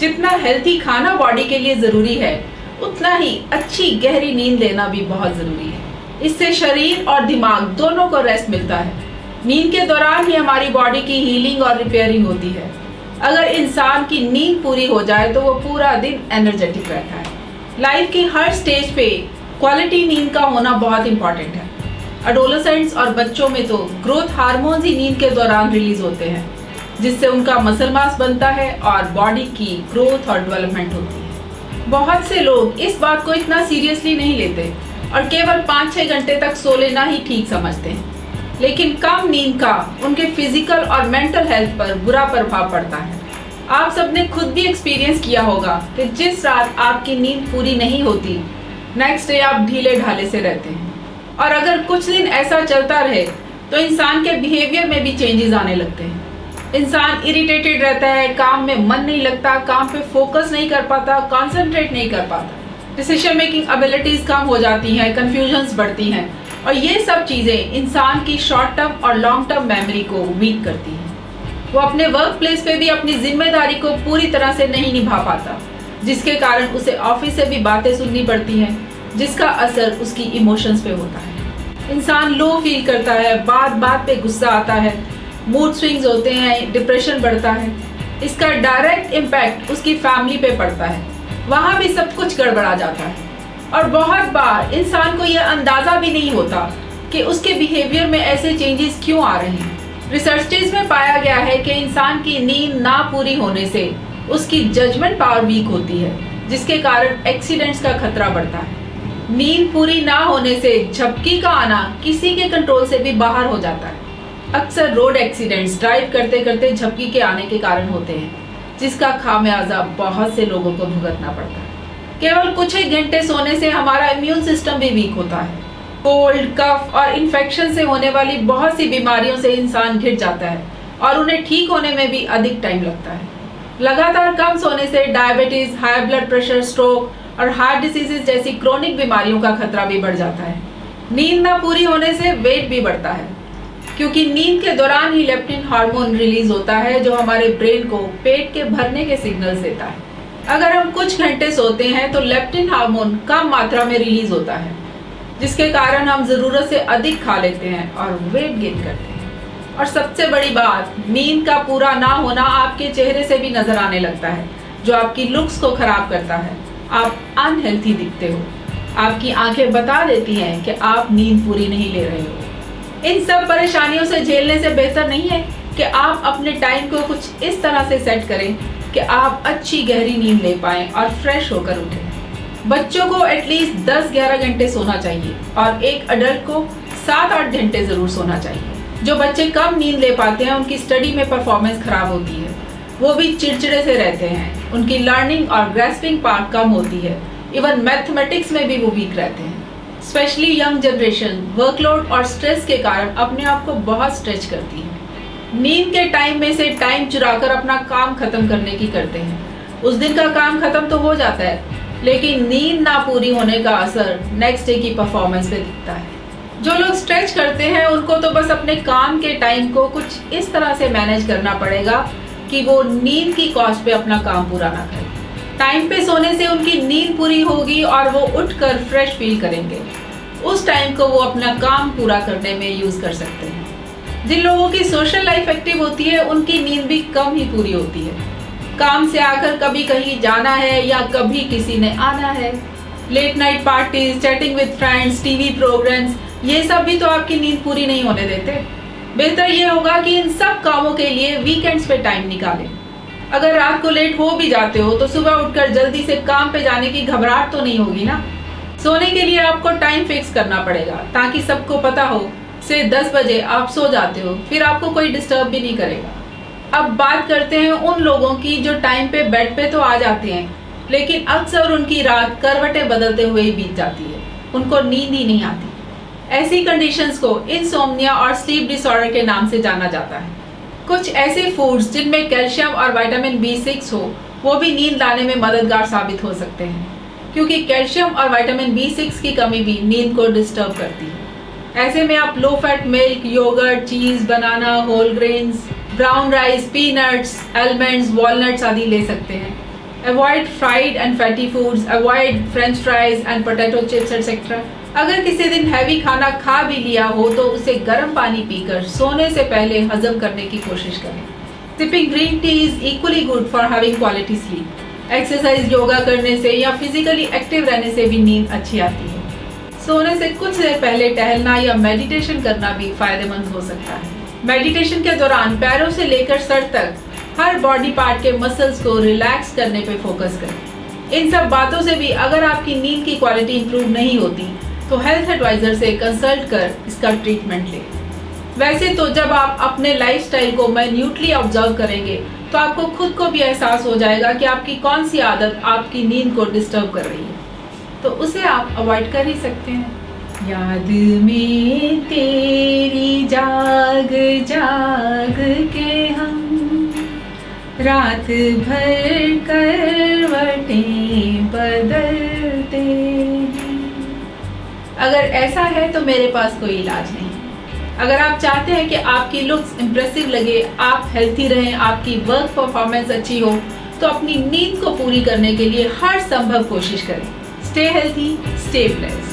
जितना हेल्थी खाना बॉडी के लिए ज़रूरी है, उतना ही अच्छी गहरी नींद लेना भी बहुत ज़रूरी है। इससे शरीर और दिमाग दोनों को रेस्ट मिलता है। नींद के दौरान ही हमारी बॉडी की हीलिंग और रिपेयरिंग होती है। अगर इंसान की नींद पूरी हो जाए तो वो पूरा दिन एनर्जेटिक रहता है। लाइफ की हर स्टेज पे क्वालिटी नींद का होना बहुत इंपॉर्टेंट है। एडोलेसेंट्स और बच्चों में तो ग्रोथ हार्मोन्स ही नींद के दौरान रिलीज होते हैं, जिससे उनका मसल मास बनता है और बॉडी की ग्रोथ और डेवलपमेंट होती है। बहुत से लोग इस बात को इतना सीरियसली नहीं लेते और केवल 5-6 घंटे तक सो लेना ही ठीक समझते हैं। लेकिन कम नींद का उनके फिजिकल और मेंटल हेल्थ पर बुरा प्रभाव पड़ता है। आप सबने खुद भी एक्सपीरियंस किया होगा कि जिस रात आपकी नींद पूरी नहीं होती, नेक्स्ट डे आप ढीले ढाले से रहते हैं। और अगर कुछ दिन ऐसा चलता रहे तो इंसान के बिहेवियर में भी चेंजेस आने लगते हैं। इंसान इरिटेटेड रहता है, काम में मन नहीं लगता, काम पे फोकस नहीं कर पाता, कॉन्सेंट्रेट नहीं कर पाता, डिसीजन मेकिंग एबिलिटीज कम हो जाती हैं, कंफ्यूजन्स बढ़ती हैं और ये सब चीज़ें इंसान की शॉर्ट टर्म और लॉन्ग टर्म मेमोरी को वीक करती हैं। वो अपने वर्क प्लेस पे भी अपनी जिम्मेदारी को पूरी तरह से नहीं निभा पाता, जिसके कारण उसे ऑफिस से भी बातें सुननी पड़ती हैं, जिसका असर उसकी इमोशंस पे होता है। इंसान लो फील करता है, बात बात पे गुस्सा आता है, मूड स्विंग्स होते हैं, डिप्रेशन बढ़ता है। इसका डायरेक्ट इम्पैक्ट उसकी फैमिली पे पड़ता है, वहाँ भी सब कुछ गड़बड़ा जाता है। और बहुत बार इंसान को यह अंदाज़ा भी नहीं होता कि उसके बिहेवियर में ऐसे चेंजेस क्यों आ रहे हैं। रिसर्चेज में पाया गया है कि इंसान की नींद ना पूरी होने से उसकी जजमेंट पावर वीक होती है, जिसके कारण एक्सीडेंट्स का खतरा बढ़ता है। नींद पूरी ना होने से झपकी का आना किसी के कंट्रोल से भी बाहर हो जाता है। अक्सर रोड एक्सीडेंट्स ड्राइव करते करते झपकी के आने के कारण होते हैं, जिसका खामियाजा बहुत से लोगों को भुगतना पड़ता है। केवल कुछ ही घंटे सोने से हमारा इम्यून सिस्टम भी वीक होता है। कोल्ड, कफ और इन्फेक्शन से होने वाली बहुत सी बीमारियों से इंसान घिर जाता है और उन्हें ठीक होने में भी अधिक टाइम लगता है। लगातार कम सोने से diabetes, high blood pressure, stroke और हार्ट डिसीजेज जैसी क्रोनिक बीमारियों का खतरा भी बढ़ जाता है। नींद न पूरी होने से वेट भी बढ़ता है, क्योंकि नींद के दौरान ही लेप्टिन हार्मोन रिलीज होता है, जो हमारे ब्रेन को पेट के भरने के सिग्नल्स देता है। अगर हम कुछ घंटे सोते हैं तो लेप्टिन हार्मोन कम मात्रा में रिलीज होता है, जिसके कारण हम ज़रूरत से अधिक खा लेते हैं और वेट गेन करते हैं। और सबसे बड़ी बात, नींद का पूरा ना होना आपके चेहरे से भी नजर आने लगता है, जो आपकी लुक्स को खराब करता है। आप अनहेल्थी दिखते हो, आपकी आंखें बता देती हैं कि आप नींद पूरी नहीं ले रहे हो। इन सब परेशानियों से झेलने से बेहतर नहीं है कि आप अपने टाइम को कुछ इस तरह से सेट करें कि आप अच्छी गहरी नींद ले पाएं और फ्रेश होकर उठें। बच्चों को एटलीस्ट 10-11 घंटे सोना चाहिए और एक अडल्ट को 7-8 घंटे ज़रूर सोना चाहिए। जो बच्चे कम नींद ले पाते हैं, उनकी स्टडी में परफॉर्मेंस खराब होती है, वो भी चिड़चिड़े से रहते हैं, उनकी लर्निंग और ग्रेस्पिंग पार्ट कम होती है, इवन मैथमेटिक्स में भी वो वीक रहते हैं। स्पेशली यंग जनरेशन वर्कलोड और स्ट्रेस के कारण अपने आप को बहुत स्ट्रेच करती है। नींद के टाइम में से टाइम चुराकर अपना काम खत्म करने की करते हैं। उस दिन का काम खत्म तो हो जाता है, लेकिन नींद ना पूरी होने का असर नेक्स्ट डे की परफॉर्मेंस पे दिखता है। जो लोग स्ट्रेच करते हैं, उनको तो बस अपने काम के टाइम को कुछ इस तरह से मैनेज करना पड़ेगा कि वो नींद की कॉस्ट पे अपना काम पूरा ना करें। टाइम पे सोने से उनकी नींद पूरी होगी और वो उठकर फ्रेश फील करेंगे। उस टाइम को वो अपना काम पूरा करने में यूज कर सकते हैं। जिन लोगों की सोशल लाइफ एक्टिव होती है, उनकी नींद भी कम ही पूरी होती है। काम से आकर कभी कहीं जाना है या कभी किसी ने आना है, late night parties, chatting with friends, TV programmes, ये सब भी तो आपकी नींद पूरी नहीं होने देते। बेहतर ये होगा कि इन सब कामों के लिए वीकेंड्स पे टाइम निकालें। अगर रात को लेट हो भी जाते हो तो सुबह उठकर जल्दी से काम पे जाने की घबराहट तो नहीं होगी ना। सोने के लिए आपको टाइम फिक्स करना पड़ेगा, ताकि सबको पता हो से 10 बजे आप सो जाते हो, फिर आपको कोई डिस्टर्ब भी नहीं करेगा। अब बात करते हैं उन लोगों की जो टाइम पे बेड पे तो आ जाते हैं, लेकिन अक्सर उनकी रात करवटें बदलते हुए ही बीत जाती है, उनको नींद ही नहीं आती। ऐसी कंडीशंस को इंसोम्निया और स्लीप डिसऑर्डर के नाम से जाना जाता है। कुछ ऐसे फूड्स जिनमें कैल्शियम और विटामिन B6 हो, वो भी नींद लाने में मददगार साबित हो सकते हैं, क्योंकि कैल्शियम और विटामिन B6 की कमी भी नींद को डिस्टर्ब करती है। ऐसे में आप low fat milk, yogurt, cheese, banana, whole grains, brown rice, peanuts, almonds, walnuts आदि ले सकते हैं। Avoid fried and fatty foods, avoid french fries and potato chips etc. अगर किसी दिन हैवी खाना खा भी लिया हो तो उसे गर्म पानी पीकर सोने से पहले हजम करने की कोशिश करें। Sipping green tea is equally good for having quality sleep. Exercise yoga करने से या फिजिकली एक्टिव रहने से भी नींद अच्छी आती है। सोने से कुछ देर पहले टहलना या मेडिटेशन करना भी फायदेमंद हो सकता है। मेडिटेशन के दौरान पैरों से लेकर सर तक हर बॉडी पार्ट के मसल्स को रिलैक्स करने पे फोकस करें। इन सब बातों से भी अगर आपकी नींद की क्वालिटी इंप्रूव नहीं होती तो हेल्थ एडवाइजर से कंसल्ट कर इसका ट्रीटमेंट लें। वैसे तो जब आप अपने लाइफस्टाइल को माइन्यूटली ऑब्जर्व करेंगे तो आपको खुद को भी एहसास हो जाएगा कि आपकी कौन सी आदत आपकी नींद को डिस्टर्ब कर रही है, तो उसे आप अवॉइड कर ही सकते हैं। याद में तेरी जाग जाग के हम रात भर करवटें बदलते हैं। अगर ऐसा है तो मेरे पास कोई इलाज नहीं। अगर आप चाहते हैं कि आपकी लुक्स इंप्रेसिव लगे, आप हेल्थी रहें, आपकी वर्क परफॉर्मेंस अच्छी हो, तो अपनी नींद को पूरी करने के लिए हर संभव कोशिश करें। Stay healthy, stay blessed.